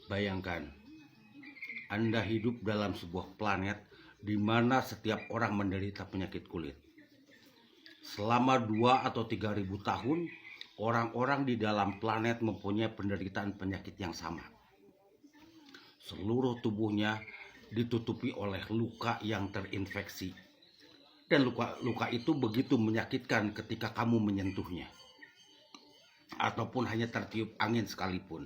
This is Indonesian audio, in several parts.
Bayangkan, Anda hidup dalam sebuah planet di mana setiap orang menderita penyakit kulit. Selama 2 atau 3.000 tahun, orang-orang di dalam planet mempunyai penderitaan penyakit yang sama. Seluruh tubuhnya ditutupi oleh luka yang terinfeksi. Dan luka itu begitu menyakitkan ketika kamu menyentuhnya. Ataupun hanya tertiup angin sekalipun.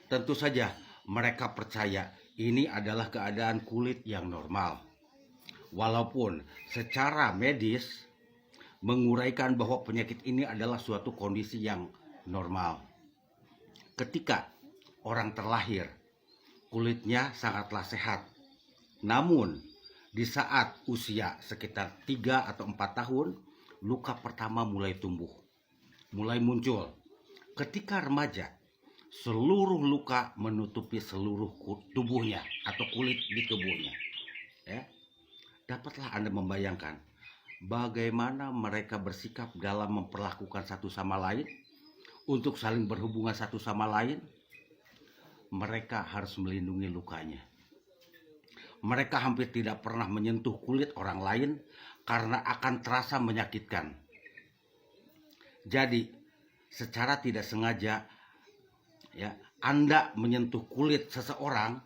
Tentu saja mereka percaya ini adalah keadaan kulit yang normal. Walaupun secara medis menguraikan bahwa penyakit ini adalah suatu kondisi yang normal. Ketika orang terlahir, kulitnya sangatlah sehat. Namun, di saat usia sekitar 3 atau 4 tahun, luka pertama mulai tumbuh, mulai muncul. Ketika remaja, seluruh luka menutupi seluruh tubuhnya atau kulit di tubuhnya. Dapatlah Anda membayangkan bagaimana mereka bersikap dalam memperlakukan satu sama lain, untuk saling berhubungan satu sama lain. Mereka harus melindungi lukanya. Mereka hampir tidak pernah menyentuh kulit orang lain karena akan terasa menyakitkan. Jadi, secara tidak sengaja, Anda menyentuh kulit seseorang,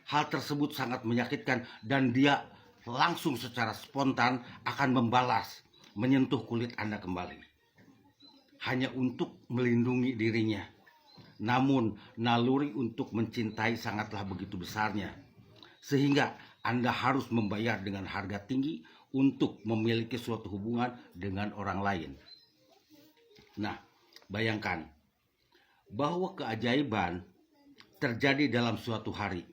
hal tersebut sangat menyakitkan dan dia langsung secara spontan akan membalas, menyentuh kulit Anda kembali. Hanya untuk melindungi dirinya. Namun naluri untuk mencintai sangatlah begitu besarnya, sehingga Anda harus membayar dengan harga tinggi untuk memiliki suatu hubungan dengan orang lain. Nah, bayangkan bahwa keajaiban terjadi dalam suatu hari.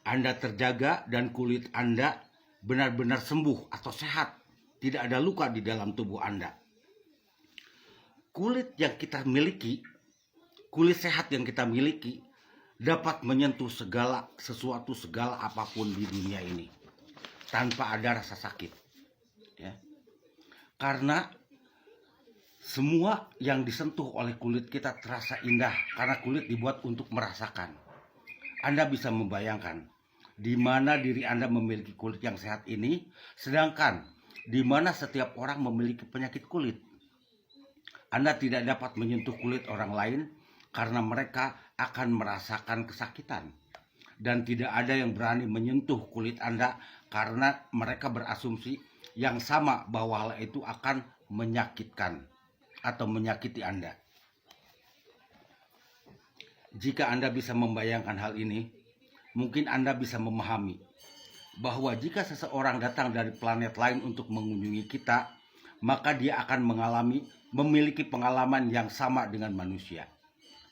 Anda terjaga dan kulit Anda benar-benar sembuh atau sehat. Tidak ada luka di dalam tubuh Anda. Kulit yang kita miliki, kulit sehat yang kita miliki, dapat menyentuh segala apapun di dunia ini tanpa ada rasa sakit. Karena semua yang disentuh oleh kulit kita terasa indah, karena kulit dibuat untuk merasakan. Anda bisa membayangkan di mana diri Anda memiliki kulit yang sehat ini, sedangkan di mana setiap orang memiliki penyakit kulit. Anda tidak dapat menyentuh kulit orang lain karena mereka akan merasakan kesakitan. Dan tidak ada yang berani menyentuh kulit Anda karena mereka berasumsi yang sama bahwa hal itu akan menyakitkan atau menyakiti Anda. Jika Anda bisa membayangkan hal ini, mungkin Anda bisa memahami bahwa jika seseorang datang dari planet lain untuk mengunjungi kita, maka dia akan memiliki pengalaman yang sama dengan manusia.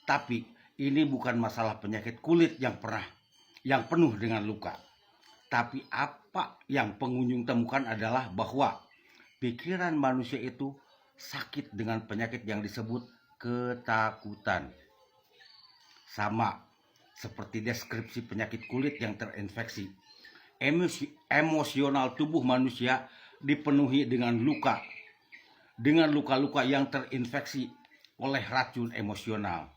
Tapi ini bukan masalah penyakit kulit yang penuh dengan luka. Tapi apa yang pengunjung temukan adalah bahwa pikiran manusia itu sakit dengan penyakit yang disebut ketakutan. Sama seperti deskripsi penyakit kulit yang terinfeksi. Emosional tubuh manusia dipenuhi dengan luka-luka yang terinfeksi oleh racun emosional.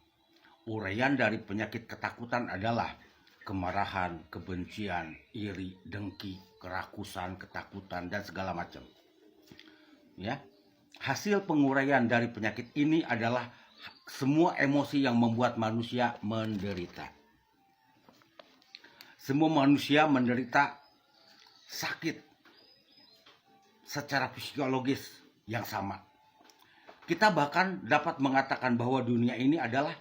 Uraian dari penyakit ketakutan adalah kemarahan, kebencian, iri, dengki, kerakusan, ketakutan, dan segala macam. Hasil penguraian dari penyakit ini adalah semua emosi yang membuat manusia menderita. Semua manusia menderita sakit secara fisiologis yang sama. Kita bahkan dapat mengatakan bahwa dunia ini adalah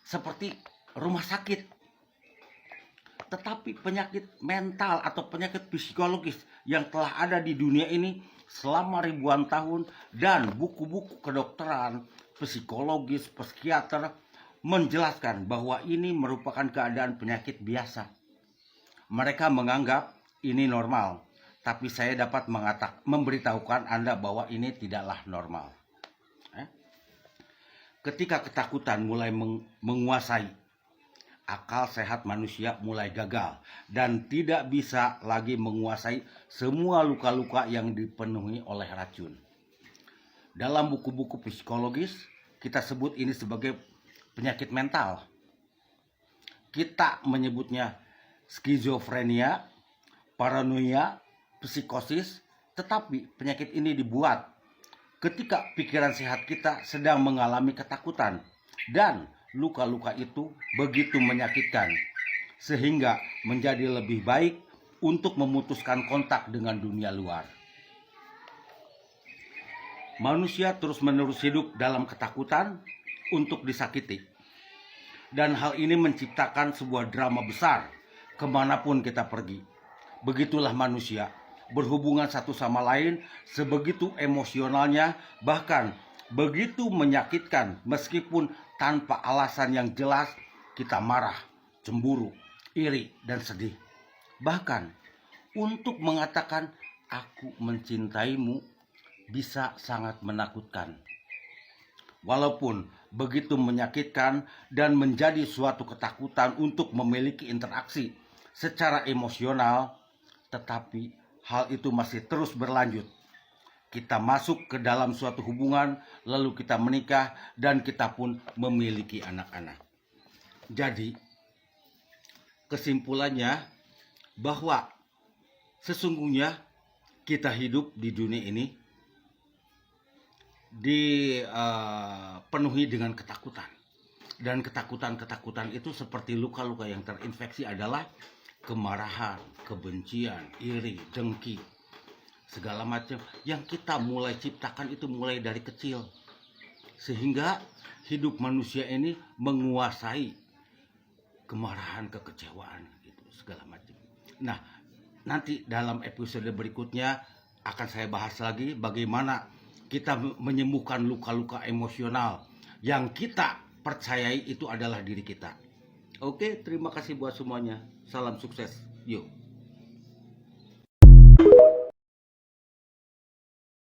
seperti rumah sakit. Tetapi penyakit mental atau penyakit psikologis yang telah ada di dunia ini selama ribuan tahun, dan buku-buku kedokteran, psikologis, psikiater menjelaskan bahwa ini merupakan keadaan penyakit biasa. Mereka menganggap ini normal, tapi saya dapat memberitahukan Anda bahwa ini tidaklah normal. Ketika ketakutan mulai menguasai, akal sehat manusia mulai gagal dan tidak bisa lagi menguasai semua luka-luka yang dipenuhi oleh racun. Dalam buku-buku psikologis, kita sebut ini sebagai penyakit mental. kita menyebutnya skizofrenia, paranoia, psikosis, tetapi penyakit ini dibuat ketika pikiran sehat kita sedang mengalami ketakutan dan luka-luka itu begitu menyakitkan sehingga menjadi lebih baik untuk memutuskan kontak dengan dunia luar. Manusia terus-menerus hidup dalam ketakutan untuk disakiti. Dan hal ini menciptakan sebuah drama besar kemanapun kita pergi. Begitulah manusia, berhubungan satu sama lain sebegitu emosionalnya, bahkan begitu menyakitkan meskipun tanpa alasan yang jelas kita marah, cemburu, iri, dan sedih. Bahkan untuk mengatakan aku mencintaimu bisa sangat menakutkan. Walaupun begitu menyakitkan dan menjadi suatu ketakutan untuk memiliki interaksi secara emosional, tetapi hal itu masih terus berlanjut. Kita masuk ke dalam suatu hubungan, lalu kita menikah, dan kita pun memiliki anak-anak. Jadi, kesimpulannya bahwa sesungguhnya kita hidup di dunia ini dipenuhi dengan ketakutan. Dan ketakutan-ketakutan itu seperti luka-luka yang terinfeksi adalah kemarahan, kebencian, iri, dengki, segala macam yang kita mulai ciptakan itu mulai dari kecil. Sehingga hidup manusia ini menguasai kemarahan, kekecewaan, gitu, segala macam. Nah, nanti dalam episode berikutnya akan saya bahas lagi bagaimana kita menyembuhkan luka-luka emosional yang kita percayai itu adalah diri kita. Oke, terima kasih buat semuanya. Salam sukses. Yuk.